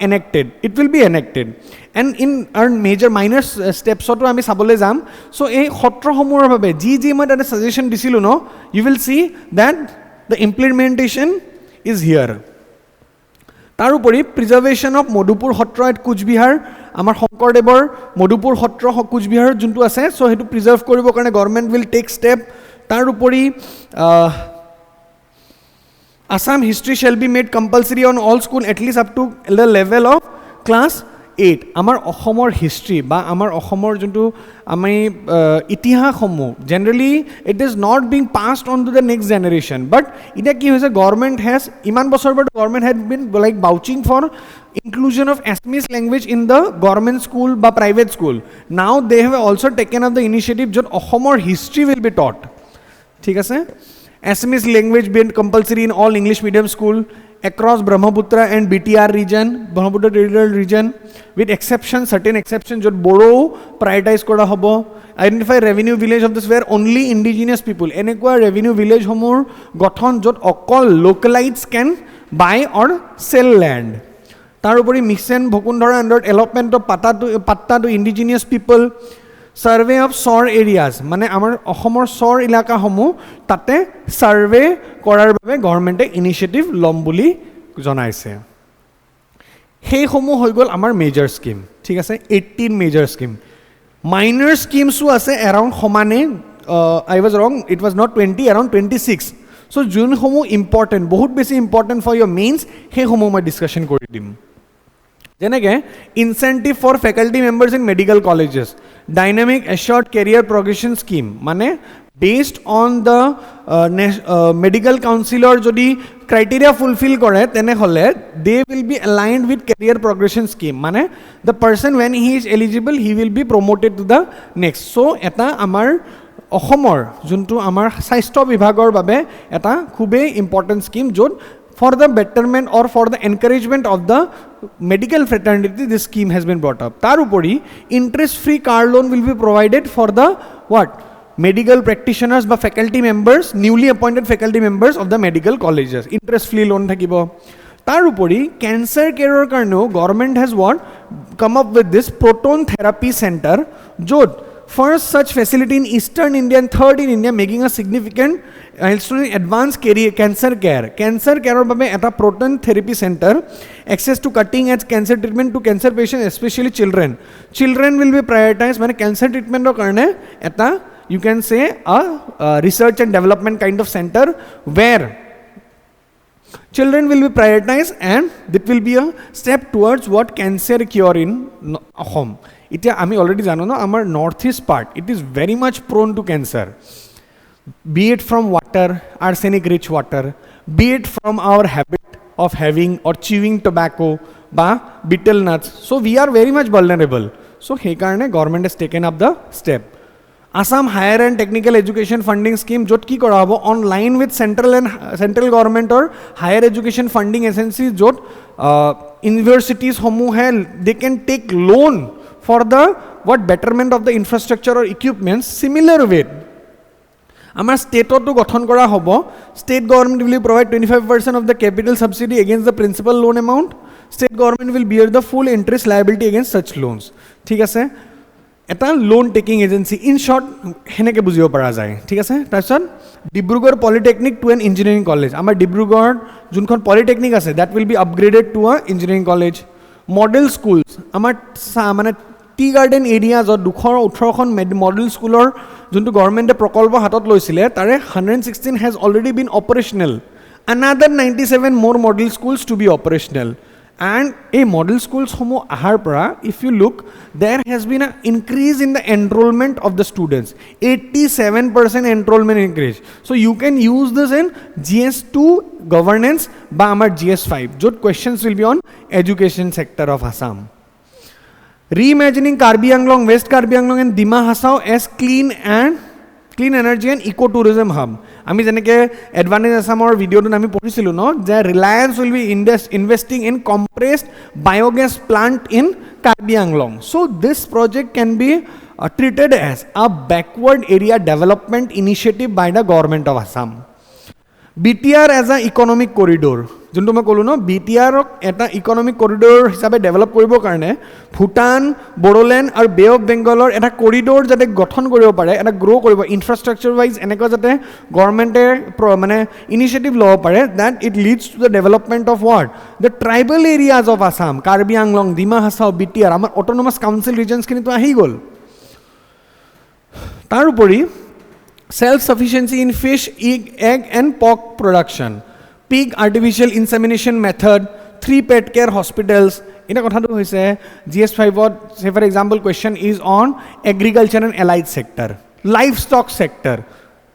enacted it will be enacted and in our major minor steps to ami sabole jam so ei khotro homuhor bhabe ji moi ta suggestion disilu no you will see that the implementation is here tar upori preservation of modupur khotro at kuchbihar amar shonkordeবৰ modupur khotro kuchbihar juntu ase so hetu preserve koribo karone government will take step tar upori Assam history shall be made compulsory on all school at least up to the level of class 8 আমাৰ অসমৰ history বা আমাৰ অসমৰ যোনটো আমি ইতিহাসসমূহ generally it is not being passed on to the next generation but এতিয়া কি হৈছে গভৰ্ণমেণ্ট হেজ ইমান বছৰ পৰা গভৰ্ণমেণ্ট হেড বিন লাইক বাউচিং for inclusion of Assamese language in the government school বা private school now they have also taken up the initiative য'ত অসমৰ history will be taught ঠিক আছে Assamese language being compulsory in all English medium school across Brahmaputra and BTR region, Brahmaputra territorial region, with certain exceptions, jot Bodo prioritize koda hobo. Identify revenue village of this where only indigenous people. Enekwa revenue village homor gothon jot okol localites can buy or sell land. Tarupori Mission Bhokundara under allotment of patta to indigenous people. Survey of SOR areas মানে আমাৰ অসমৰ SOR ইলাকাসমূহ তাতে survey কৰাৰ বাবে গভৰ্ণমেণ্টে initiative ল'ম বুলি জনাইছে সেইসমূহ হৈ গ'ল আমাৰ মেজৰ স্কিম ঠিক আছে 18 মেজৰ স্কিম মাইনৰ স্কিমছো আছে এৰাউণ্ড সমানে I was wrong it was not 20 around 26 so' যোনসমূহ ইম্পৰ্টেণ্ট বহুত বেছি ইম্পৰ্টেণ্ট ফৰ ইয়ৰ মেইনছ সেইসমূহ মই ডিছকাশ্যন কৰি দিম যেনেকৈ incentive for faculty members in medical colleges, dynamic assured career progression scheme, মানে বেছড অন দ্য মেডিকেল কাউন্সিলৰ যদি ক্ৰাইটেৰিয়া ফুলফিল কৰে তেনেহ'লে they will be aligned with career progression scheme, মানে the person when he is eligible he will be promoted to the next. So' এটা আমাৰ অসমৰ যোনটো আমাৰ স্বাস্থ্য বিভাগৰ বাবে এটা খুবেই ইম্পৰ্টেণ্ট স্কিম, য'ত for the betterment or for the encouragement of the medical fraternity this scheme has been brought up. Tar upori interest free car loan will be provided for the what medical practitioners বা faculty members, newly appointed faculty members of the medical colleges, interest free loan thakibo. Tar upori cancer care karneo government has what come up with this proton therapy center, jod first such facility in eastern India and third in India, making a significant advanced cancer care. Cancer care or babe eta proton therapy center, access to cutting edge cancer treatment to cancer patients, especially children. Children will be prioritized. Mane cancer treatment ro karne eta you can say a research and development kind of center where children will be prioritized, and that will be a step towards what cancer cure in Assam. Itya ami already jano no amar northeast part, it is very much prone to cancer, be it from water, arsenic rich water, be it from our habit of having or chewing tobacco ba betel nuts. So we are very much vulnerable. So he karne government has taken up the step. Assam Higher and Technical Education Funding Scheme jot ki kora hobo online with central government or higher education funding agencies, jot universities homu hai they can take loan for the what betterment of the infrastructure or equipments. Similar way আমাৰ ষ্টেটতো গঠন কৰা হ'ব, state government will provide 25% of the capital subsidy against the principal loan amount, state government will bear the full interest liability against such loans. ঠিক আছে, এটা loan taking agency, in short সেনেকৈ বুজিব পৰা যায়। ঠিক আছে, তাৰপিছত Dibrugarh polytechnic to an engineering college, আমাৰ ডিব্ৰুগড় যোনখন পলিটেকনিক আছে that will be upgraded to a engineering college. Model schools, আমাৰ মানে টি গাৰ্ডেন এৰিয়াজত 218খন মডেল স্কুলৰ যোনটো গভৰ্ণমেণ্টে প্ৰকল্প হাতত লৈছিলে তাৰে 116 has already been operational, another 97 more model schools to be operational. And a model schools homo ahar pra, if you look, there has been an increase in the enrollment of the students, 87% enrollment increase. So you can use this in GS2 governance by amar GS5. Jod questions will be on education sector of Assam. Reimagining Karbi Anglong, West Karbi Anglong and Dima Hasao as clean energy and ecotourism hub. আমি যেনেকৈ advantage আছামৰ ভিডিঅ'টোত আমি পঢ়িছিলোঁ ন, যে Reliance will be investing in compressed biogas plant in Karbi Anglong. So' this project can be treated as a backward area development initiative by the government of Assam. BTR as a economic corridor, যোনটো মই ক'লোঁ ন, BTRক এটা ইকনমিক কৰিডৰ হিচাপে develop কৰিবৰ কাৰণে ভূটান, বড়োলেণ্ড আৰু বে of বেংগলৰ এটা কৰিডৰ যাতে গঠন কৰিব পাৰে, এটা গ্ৰ' কৰিব ইনফ্ৰাষ্ট্ৰাকচাৰ ৱাইজ, এনেকুৱা যাতে গভৰ্ণমেণ্টে মানে ইনিচিয়েটিভ ল'ব পাৰে that it leads to the development of what the tribal areas of Assam, Karbi Anglong, Dima Hasao, BTR, আমাৰ অট'নমাছ কাউন্সিল ৰিজনছখিনিতো আহি গ'ল। তাৰোপৰি self-sufficiency in fish, egg and pork production, pig artificial insemination method, 3 pet care hospitals. In a kothatu hoise GS5 say for example question is on agriculture and allied sector, livestock sector.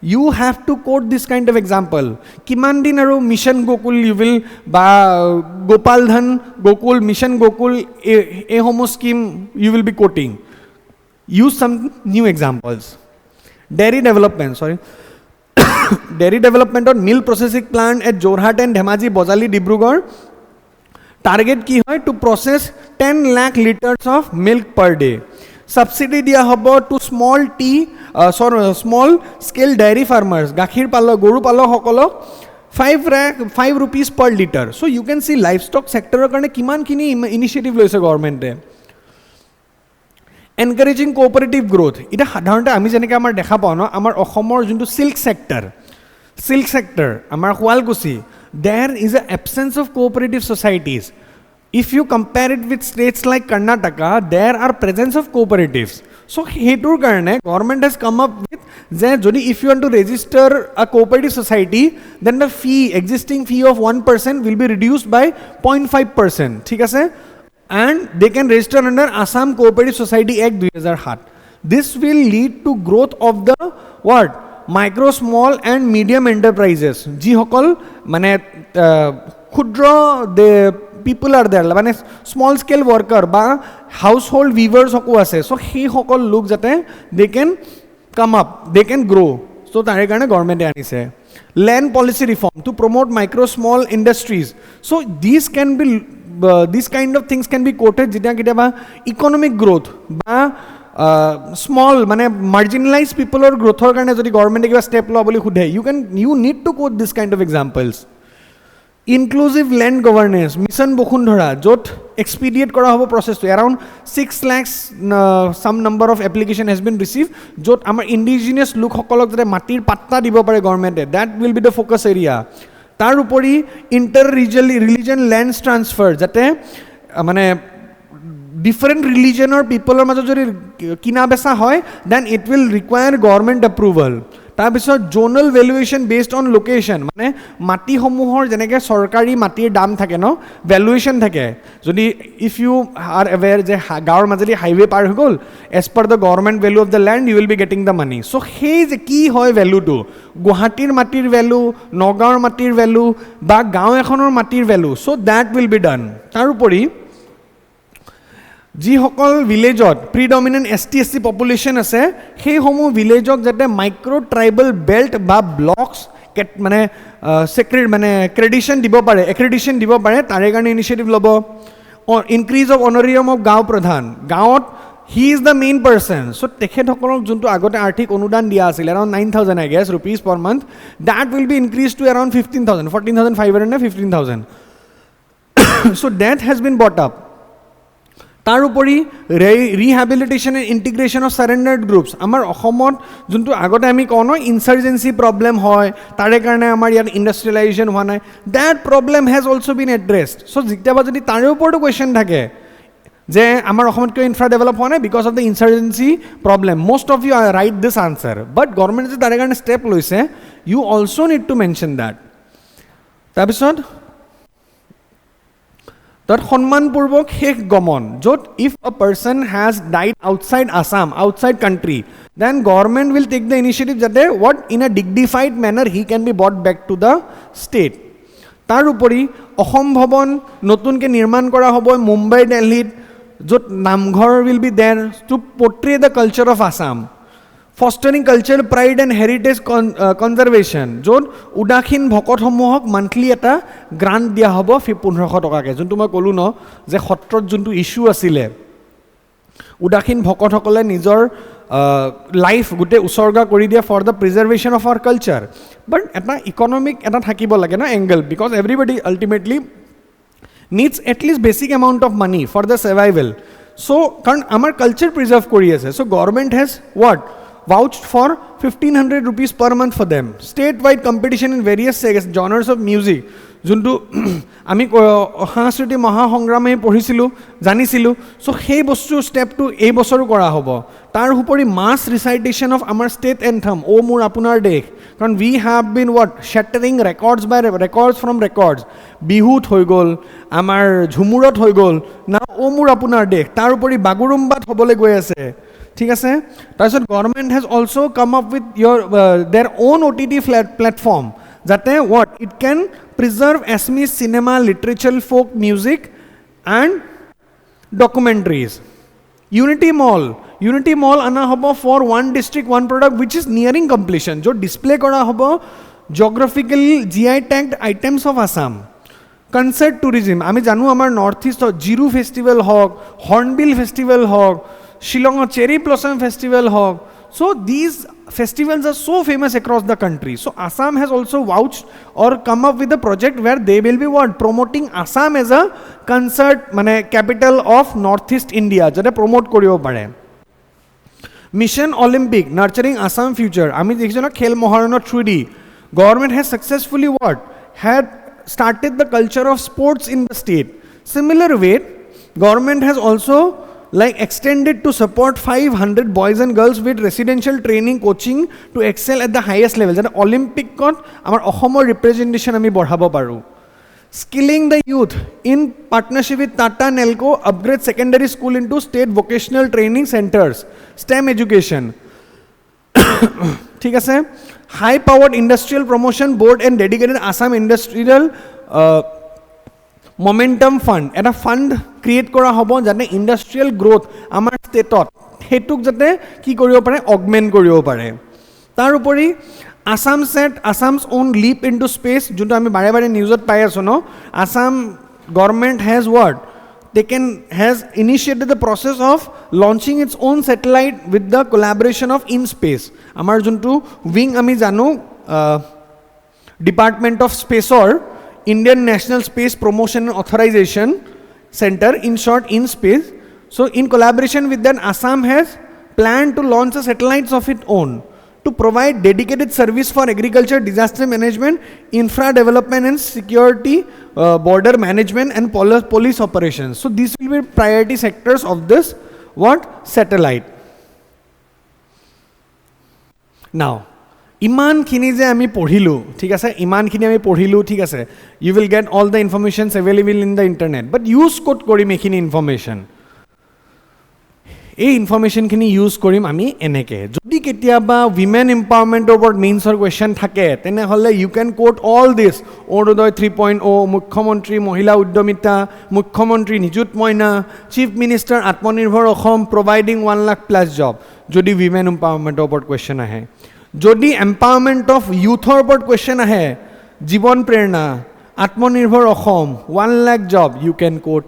You have to quote this kind of example. Kiman din aru mission gokul you will ba Gopal Dhan Gokul, mission Gokul, a homo scheme you will be quoting. Use some new examples. Dairy development or milk processing plant at Jorhat and Dhemaji, Bozali, Dibrugarh. Target ki hoy to process 10 lakh liters of milk per day. Subsidy dia hobo to small small scale dairy farmers, gakhir palo, goru palo hokolo 5 rupees per liter. So you can see livestock sector karone kiman kini initiative loise government e. Encouraging cooperative growth, এতিয়া সাধাৰণতে আমি যেনেকৈ আমাৰ দেখা পাওঁ ন, আমাৰ অসমৰ যোনটো চিল্ক চেক্টৰ আমাৰ Sualkuchi, there is a absence of cooperative societies. If you compare it with states like Karnataka, there are presence of cooperatives. So' সেইটোৰ কাৰণে government has come up with যে যদি if you want to register a cooperative society then the existing fee of 1% will be reduced by 0.5%। ঠিক আছে, and they can register under Assam Cooperative Society Act 2007. This will lead to growth of the what? Micro, small and medium enterprises. Ji hokol mane khudro the people are there, mane small scale worker ba household weavers hoko ase. So he hokol look jate they can come up, they can grow. So tare karone government e anise. Land policy reform to promote micro small industries. So these can be these kind of things can be quoted jita kitaba economic growth ba small mane marginalized people or growth or karone jodi government e kiba step lo boli khudhe, you need to quote this kind of examples. Inclusive land governance mission Bokhundhara jot expedite kora hobo process to around 6 lakhs some number of application has been received jot amar indigenous look hokolok jate matir patta dibo pare government, that will be the focus area. Tar upori inter religion lands transfer jate mane different religion or people or majo jodi kina besa hoy, then it will require government approval. তাৰপিছত zonal valuation based on location, মানে মাটি সমূহৰ যেনেকৈ চৰকাৰী মাটিৰ দাম থাকে ন, valuation থাকে। যদি ইফ ইউ আৰ এৱেৰ যে গাঁৱৰ মাজেদি হাইৱে পাৰ হৈ গ'ল, as per the government value of the land you will be getting the money. So' সেই যে কি হয় ভেলুটো, গুৱাহাটীৰ মাটিৰ ভেলু, নগাঁৱৰ মাটিৰ ভেলু বা গাঁও এখনৰ মাটিৰ value, so' that will be done. তাৰোপৰি যিসকল ভিলেজত প্ৰিডমিনেণ্ট ST/SC পপুলেশ্যন আছে, সেইসমূহ ভিলেজক যাতে মাইক্ৰ' ট্ৰাইবেল বেল্ট বা ব্লকছ মানে মানে ক্ৰেডিশ্যন দিব পাৰে, এক্ৰেডিশ্যন দিব পাৰে, তাৰে কাৰণে ইনিচিয়েটিভ ল'ব। ইনক্ৰিজ অফ অনৰিয়াম অফ গাঁও প্ৰধান, গাঁৱত he is the main person. So' তেখেতসকলক যোনটো আগতে আৰ্থিক অনুদান দিয়া আছিল around 9,000 I guess rupees per month, that will be increase to around 15,000, 14,500 নে 15,000। চ' দেট হেজ বিন বট আপ। তাৰোপৰি rehabilitation and integration of surrendered groups, আমাৰ অসমত যোনটো আগতে আমি কওঁ ন ইনচাৰ্জেঞ্চি প্ৰব্লেম হয়, তাৰে কাৰণে আমাৰ ইয়াত ইণ্ডাষ্ট্ৰিয়েলাইজেশ্যন হোৱা নাই, that problem has also' been addressed. So' যেতিয়াবা যদি তাৰে ওপৰতো কুৱেশ্যন থাকে যে আমাৰ অসমত কিয় ইনফ্ৰা ডেভেলপ হোৱা নাই, because of the insurgency problem, most of you write this answer, but গভৰ্ণমেণ্টে যে তাৰে কাৰণে ষ্টেপ লৈছে, you also' need to mention that. তাৰপিছত তাত সন্মানপূৰ্বক শেষ গমন, য'ত if a person has died outside Assam, outside country, then government will take the initiative যাতে what in a dignified manner he can be bought back to the state. তাৰোপৰি অসম ভৱন নতুনকৈ নিৰ্মাণ কৰা হ'ব মুম্বাই দিল্লীত, য'ত namghar will be there to portray the culture of Assam. Fostering cultural pride and heritage conservation, য'ত উদাসীন ভকতসমূহক মান্থলি এটা গ্ৰাণ্ট দিয়া হ'ব 1,500 টকাকৈ। যোনটো মই ক'লোঁ ন যে সত্ৰত যোনটো ইছ্যু আছিলে, উদাসীন ভকতসকলে নিজৰ লাইফ গোটেই উচৰ্গা কৰি দিয়ে for the preservation of our culture, but এটা ইকনমিক এটা থাকিব লাগে ন angle, because everybody ultimately needs at least basic amount of money for the survival. So' কাৰণ আমাৰ কালচাৰ প্ৰিজাৰ্ভ কৰি আছে, so' government has what vouched for 1,500 rupees per month for them. State-wide competition in various genres of music, যোনটো আমি সাংস্কৃতিক মহাসংগ্ৰামে পঢ়িছিলোঁ জানিছিলোঁ। চ' সেই বস্তু ষ্টেপটো এই বছৰো কৰা হ'ব। তাৰ উপৰি মাছ ৰিচাইটেশ্যন অফ আমাৰ ষ্টেট এন্থম, অ' মোৰ আপোনাৰ দেশ, কাৰণ we have been what shattering records by records from records. বিহুত হৈ গ'ল, আমাৰ ঝুমুৰত হৈ গ'ল, না অ' মোৰ আপোনাৰ দেশ, তাৰ উপৰি বাগুৰুম্বাত হ'বলৈ গৈ আছে, ঠিক আছে। তাৰপিছত government has also' come up with their own OTT platform, যাতে what it can preserve Assamese cinema, literature, folk music and documentaries. Unity mall অনা হ'ব for one district one product which is nearing completion, য'ত display কৰা হ'ব geographically GI tagged items of Assam. Concert tourism, আমি জানো আমাৰ north ইষ্টত জিৰো ফেষ্টিভেল হওক, হৰ্ণবিল ফেষ্টিভেল হওক, শ্বিলঙত চেৰী ব্লছম ফেষ্টিভেল হওক, so' these festivals are so famous across the country. So Assam has also vouched or come up with a project where they will be what promoting Assam as a concert mane capital of Northeast India, jate promote koribo pare. Mission Olympic nurturing Assam future, ami dekhicho na khel moharanot through di government has successfully what had started the culture of sports in the state. Similar way government has also like extended to support 500 boys and girls with residential training coaching to excel at the highest level, jate Olympic kot amar Ohomor representation ami borhabo paru. Skilling the youth in partnership with Tata Nelco, upgrade secondary school into state vocational training centers, STEM education. ঠিক আছে, high powered industrial promotion board and dedicated Assam industrial momentum fund, এটা fund create কৰা হ'ব যাতে industrial growth আমাৰ ষ্টেটত সেইটোক যাতে কি কৰিব পাৰে, অগমেণ্ট কৰিব পাৰে। তাৰ উপৰি Assam set Assam's own leap into space, যোনটো আমি বাৰে বাৰে নিউজত পাই আছো ন। Assam government has what? Has initiated the process of launching its own satellite with the collaboration of InSpace. আমাৰ যোনটো wing আমি জানো Department of Space or Indian National Space Promotion and Authorization Center, in short InSpace. So in collaboration with that, Assam has planned to launch the satellites of its own to provide dedicated service for agriculture, disaster management, infra development and security, border management and police operations. So these will be priority sectors of this satellite. Now, ইমান খিনি যে আমি পঢ়িলো, ঠিক আছে, ইমান খিনি আমি পঢ়িলো, ঠিক আছে, you will get all the informations available in the internet, but use ক'ত কৰিম এইখিনি ইনফৰমেশ্যন? এই ইনফৰমেশ্যনখিনি ইউজ কৰিম আমি এনেকৈ, যদি কেতিয়াবা উইমেন এম্পাৱাৰমেণ্টৰ ওপৰত মেইনছৰ কুৱেশ্যন থাকে তেনেহ'লে you can quote all this, Arunodoi 3.0, মুখ্যমন্ত্ৰী মহিলা উদ্যমিতা, মুখ্যমন্ত্ৰী নিযুত মইনা, চিফ মিনিষ্টাৰ আত্মনিৰ্ভৰ Assam providing 1 lakh plus job, যদি উইমেন এম্পাৱাৰমেণ্টৰ ওপৰত কুৱেশ্যন আহে। যদি এম্পাৱাৰমেণ্ট অফ ইউথৰ ওপৰত কুৱেশ্যন আহে, Jiban Prerana, Atmanirbhar Asom, 1 lakh job, you can quote.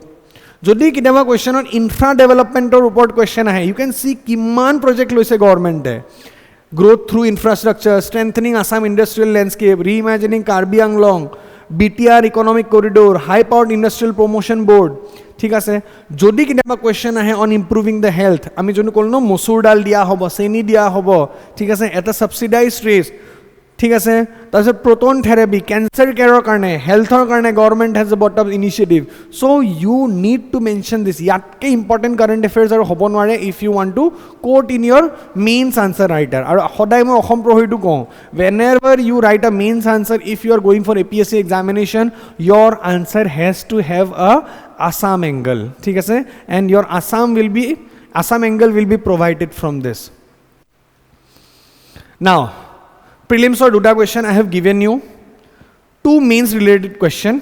যদি কেতিয়াবা কুৱেশ্যনত ইনফ্ৰা ডেভেলপমেণ্টৰ ওপৰত কুৱেশ্যন আহে, ইউ কেন চি কিমান প্ৰজেক্ট লৈছে গভৰ্ণমেণ্টে, growth through infrastructure, strengthening Assam industrial landscape, reimagining Karbi Anglong, BTR economic corridor, high powered industrial promotion board, ঠিক আছে। যদি কেতিয়াবা কুৱেশ্যন আহে অন ইম্প্ৰুভিং দ্য হেল্থ, আমি যোনটো ক'লো ন মচুৰ ডাল দিয়া হ'ব, চেনি দিয়া হ'ব, ঠিক আছে, এটা ছাবচিডাইজ ৰেচ, ঠিক আছে। তাৰপিছত প্ৰটন থেৰাপি, কেঞ্চাৰ কেয়াৰৰ কাৰণে, হেল্থৰ কাৰণে government has bought up initiative. So' you need to mention this. ইয়াতকৈ ইম্পৰ্টেণ্ট কাৰেণ্ট এফেয়াৰ্ছ আৰু হ'ব নোৱাৰে if you want to quote in your mains answer writer. আৰু সদায় মই অসম প্ৰহৰীটো কওঁ, whenever you write a mains answer, if you are going for APSC examination, your answer has to have a Assam angle, ঠিক আছে, and your Assam angle will be provided from this. Now, prelims or duta question I have given you, 2 mains related question,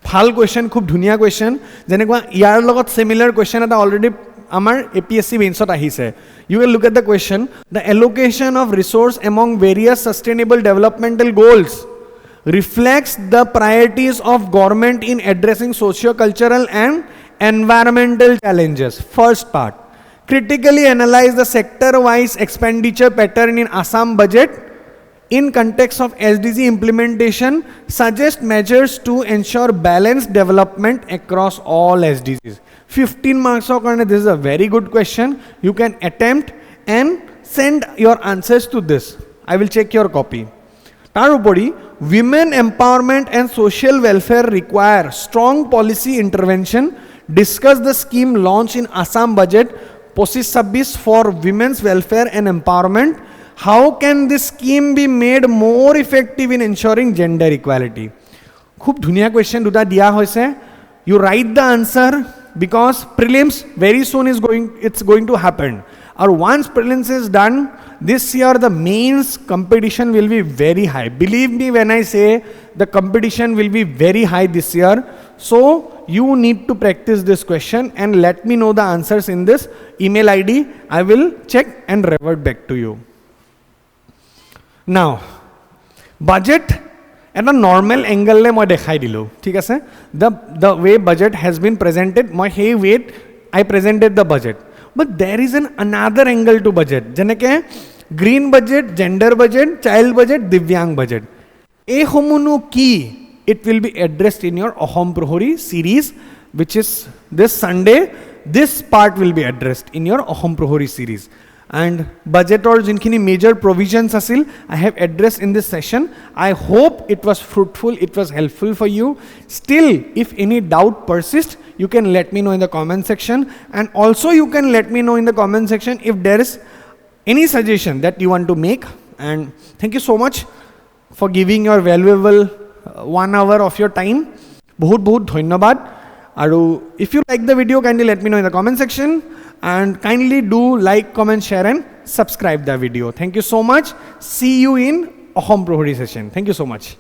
ভাল question, খুব ধুনীয়া question, যেনেকুৱা ইয়াৰ লগত similar question এটা already আমাৰ APSC মেইনছত আহিছে। You will look at the question, the allocation of resource among various sustainable developmental goals reflects the priorities of government in addressing socio-cultural and environmental challenges. First part, critically analyze the sector-wise expenditure pattern in Assam budget in context of SDG implementation, suggest measures to ensure balanced development across all SDGs. 15 marks of karne, this is a very good question. You can attempt and send your answers to this. I will check your copy. Tarupori, women empowerment and social welfare require strong policy intervention. Discuss the scheme launched in Assam budget 25-26 for women's welfare and empowerment. How can this scheme be made more effective in ensuring gender equality? খুব ধুনীয়া question দুটা দিয়া হৈছে. You write the answer because prelims very soon it's going to happen. Or once prelims is done, this year the mains competition will be very high. Believe me when I say the competition will be very high this year. So you need to practice this question and let me know the answers in this email ID. I will check and revert back to you. Now, budget at a normal angle le moi dekhai dilu, thik ase, the way budget has been presented, moi hey wait I presented the budget, but there is another angle to budget, jeneke green budget, gender budget, child budget, divyang budget. E homunu ki, it will be addressed in your Ahom Prohari series, which is this Sunday. This part will be addressed in your Ahom Prohari series. And budget or jinkhini major provisions asil, I have addressed in this session. I hope it was fruitful, it was helpful for you. Still, if any doubt persists, you can let me know in the comment section. And also you can let me know in the comment section if there is any suggestion that you want to make. And thank you so much for giving your valuable 1 hour of your time. বহুত বহুত ধন্যবাদ আৰু if you like the video kindly let me know in the comment section and kindly do like comment share and subscribe the video. Thank you so much. See you in Ahom Prohari session. Thank you so much.